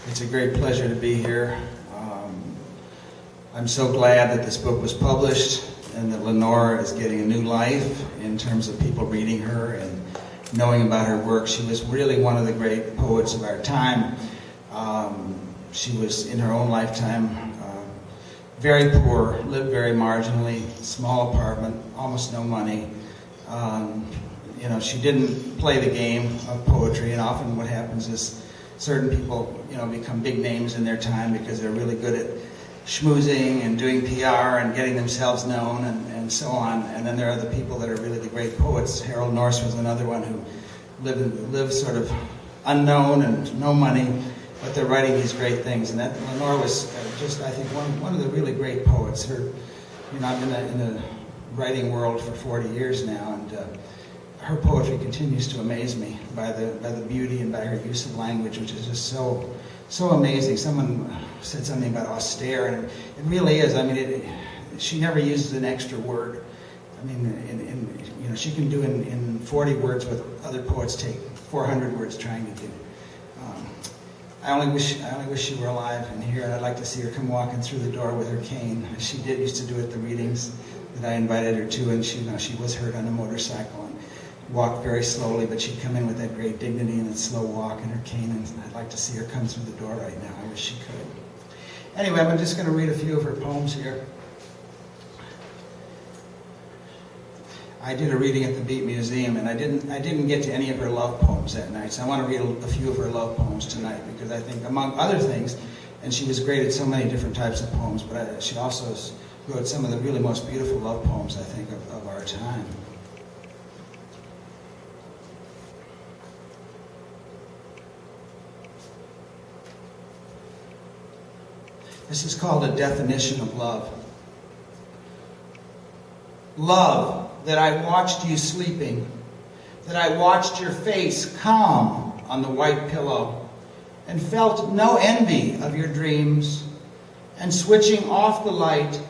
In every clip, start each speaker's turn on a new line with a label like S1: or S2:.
S1: It's a great pleasure to be here. I'm so glad that this book was published and that Lenore is getting a new life in terms of people reading her and knowing about her work. She was really one of the great poets of our time. She was, in her own lifetime, very poor, lived very marginally, small apartment, almost no money. She didn't play the game of poetry, and often what happens is certain people, become big names in their time because they're really good at schmoozing and doing PR and getting themselves known and so on. And then there are the people that are really the great poets. Gerald Nicosia was another one who lived sort of unknown and no money, but they're writing these great things. And that Lenore was just, I think, one of the really great poets. I've been in the writing world for 40 years now, and her poetry continues to amaze me by the beauty and by her use of language, which is just so amazing. Someone said something about austere, and it really is. I mean, she never uses an extra word. I mean, she can do in 40 words what other poets take 400 words trying to do. I only wish she were alive and here, and I'd like to see her come walking through the door with her cane, as she used to do at the readings that I invited her to, and she was hurt on a motorcycle and walked very slowly, but she'd come in with that great dignity and that slow walk and her cane, and I'd like to see her come through the door right now. I wish she could. Anyway, I'm just going to read a few of her poems here. I did a reading at the Beat Museum, and I didn't get to any of her love poems that night, so I want to read a few of her love poems tonight, because I think, among other things, and she was great at so many different types of poems, but she also wrote some of the really most beautiful love poems, I think, of our time. This is called A Definition of Love. Love, that I watched you sleeping, that I watched your face calm on the white pillow, and felt no envy of your dreams, and switching off the light,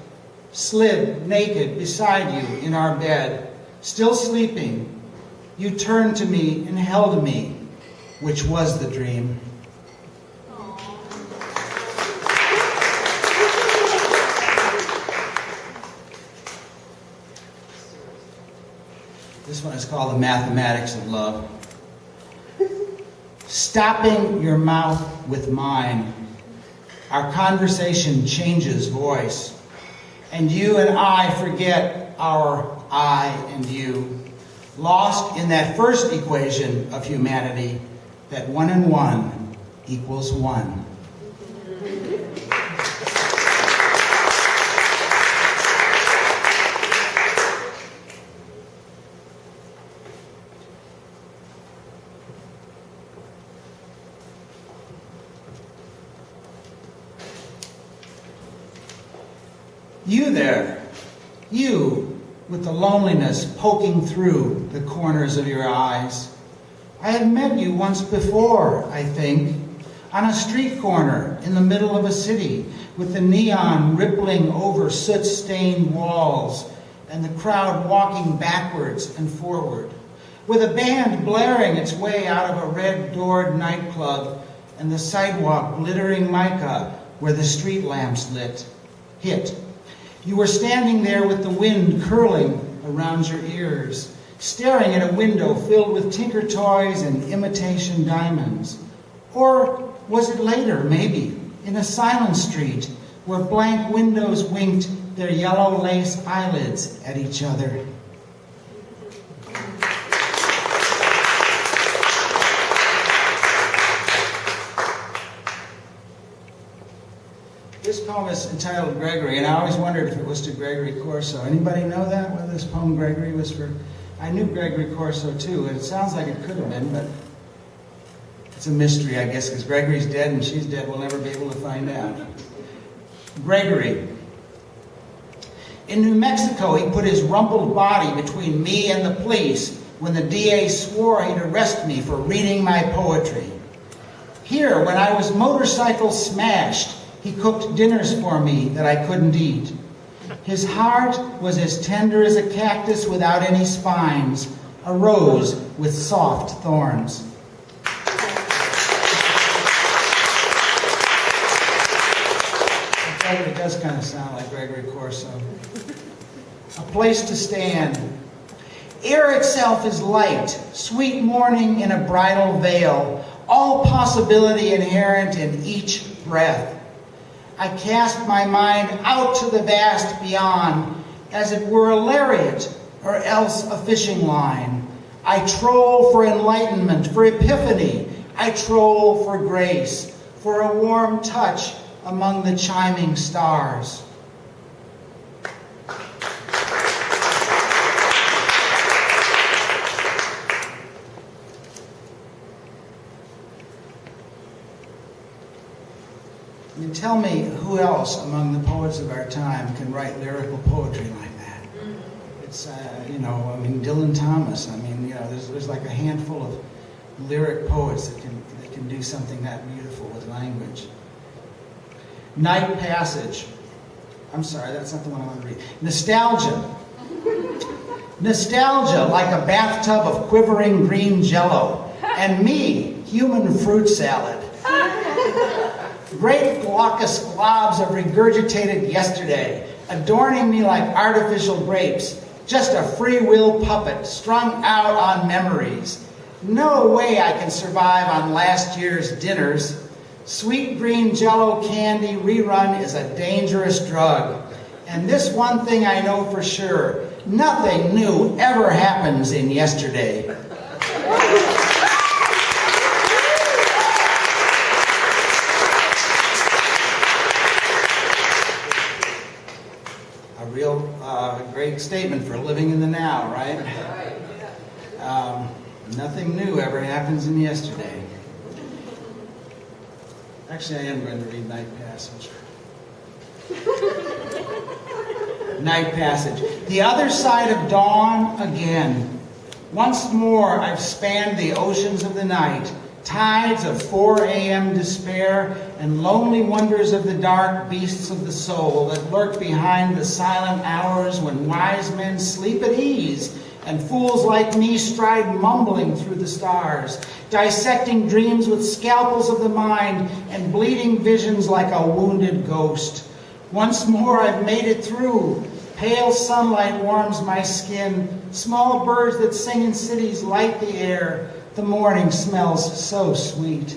S1: slid naked beside you in our bed, still sleeping, you turned to me and held me, which was the dream. This one is called The Mathematics of Love. Stopping your mouth with mine, our conversation changes voice, and you and I forget our I and you, lost in that first equation of humanity, that 1 and 1 equals 1. You there, you with the loneliness poking through the corners of your eyes. I had met you once before, I think, on a street corner in the middle of a city with the neon rippling over soot-stained walls and the crowd walking backwards and forward, with a band blaring its way out of a red-doored nightclub and the sidewalk glittering mica where the street lamps hit. You were standing there with the wind curling around your ears, staring at a window filled with tinker toys and imitation diamonds. Or was it later, maybe, in a silent street where blank windows winked their yellow lace eyelids at each other? This poem is entitled Gregory, and I always wondered if it was to Gregory Corso. Anybody know that, whether this poem Gregory was for? I knew Gregory Corso too, and it sounds like it could have been, but it's a mystery, I guess, because Gregory's dead and she's dead. We'll never be able to find out. Gregory. In New Mexico, he put his rumpled body between me and the police when the DA swore he'd arrest me for reading my poetry. Here, when I was motorcycle smashed, he cooked dinners for me that I couldn't eat. His heart was as tender as a cactus without any spines, a rose with soft thorns. It does kind of sound like Gregory Corso. A place to stand. Air itself is light, sweet morning in a bridal veil, all possibility inherent in each breath. I cast my mind out to the vast beyond, as it were a lariat, or else a fishing line. I troll for enlightenment, for epiphany. I troll for grace, for a warm touch among the chiming stars. And tell me who else among the poets of our time can write lyrical poetry like that? It's, Dylan Thomas. There's like a handful of lyric poets that can do something that beautiful with language. Night Passage. I'm sorry, that's not the one I want to read. Nostalgia. Nostalgia, like a bathtub of quivering green jello. And me, human fruit salad. Great glaucous globs of regurgitated yesterday, adorning me like artificial grapes, just a free will puppet strung out on memories. No way I can survive on last year's dinners. Sweet green jello candy rerun is a dangerous drug. And this one thing I know for sure, nothing new ever happens in yesterday. Great statement for living in the now, right? Nothing new ever happens in yesterday. Actually, I am going to read Night Passage. Night Passage. The other side of dawn again. Once more I've spanned the oceans of the night, tides of 4 a.m. despair, and lonely wonders of the dark beasts of the soul that lurk behind the silent hours when wise men sleep at ease and fools like me stride mumbling through the stars, dissecting dreams with scalpels of the mind and bleeding visions like a wounded ghost. Once more I've made it through. Pale sunlight warms my skin. Small birds that sing in cities light the air. The morning smells so sweet.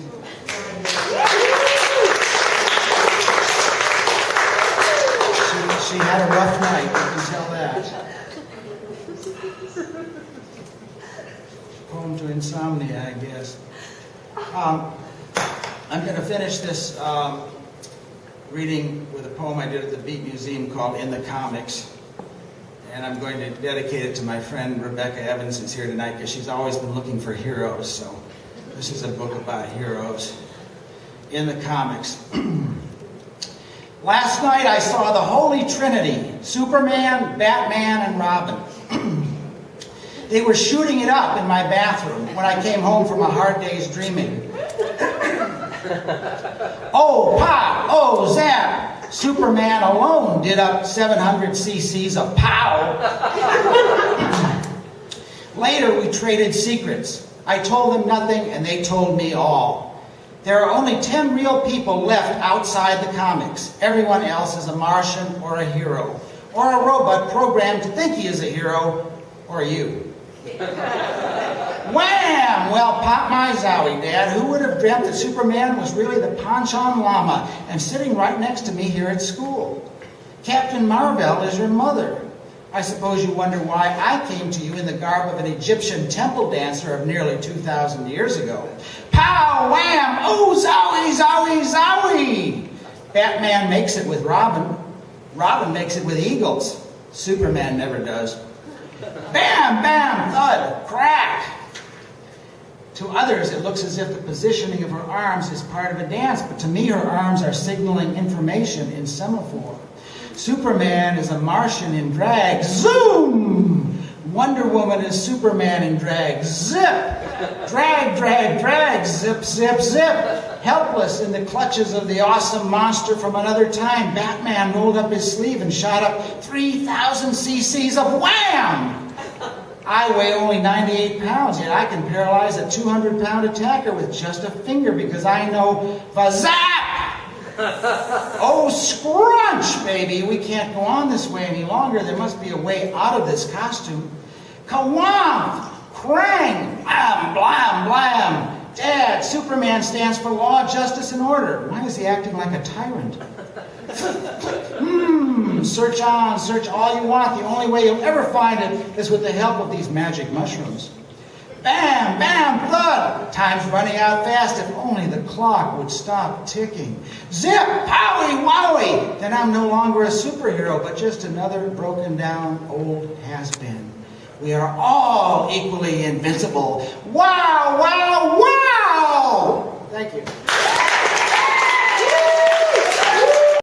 S1: She had a rough night, you can tell that. Home to insomnia, I guess. I'm going to finish this reading with a poem I did at the Beat Museum called In the Comics. And I'm going to dedicate it to my friend Rebecca Evans, who's here tonight, because she's always been looking for heroes. So this is a book about heroes. In the Comics. Last night I saw the Holy Trinity, Superman, Batman, and Robin. They were shooting it up in my bathroom when I came home from a hard day's dreaming. Oh, pop! Oh, zap! Superman alone did up 700 cc's of pow. Later we traded secrets. I told them nothing and they told me all. There are only 10 real people left outside the comics. Everyone else is a Martian or a hero, or a robot programmed to think he is a hero, or you. Wham! Well, pop my zowie, Dad. Who would have dreamt that Superman was really the Panchon Lama and sitting right next to me here at school? Captain Marvel is your mother. I suppose you wonder why I came to you in the garb of an Egyptian temple dancer of nearly 2,000 years ago. Pow! Wham! Oh, zowie, zowie, zowie! Batman makes it with Robin. Robin makes it with eagles. Superman never does. Bam! Bam! Thud! Crack! To others, it looks as if the positioning of her arms is part of a dance, but to me, her arms are signaling information in semaphore. Superman is a Martian in drag. Zoom! Wonder Woman is Superman in drag. Zip! Drag, drag, drag. Zip, zip, zip. Helpless in the clutches of the awesome monster from another time, Batman rolled up his sleeve and shot up 3,000 cc's of wham! I weigh only 98 pounds, yet I can paralyze a 200-pound attacker with just a finger because I know vazap! Oh, scrunch, baby. We can't go on this way any longer. There must be a way out of this costume. Kawamp! Krang! Blam, blam, blam! Dad, Superman stands for law, justice, and order. Why is he acting like a tyrant? Search on, search all you want. The only way you'll ever find it is with the help of these magic mushrooms. Bam, bam, blood! Time's running out fast. If only the clock would stop ticking. Zip, powie, wowie! Then I'm no longer a superhero, but just another broken down old has-been. We are all equally invincible. Wow, wow, wow! Thank you.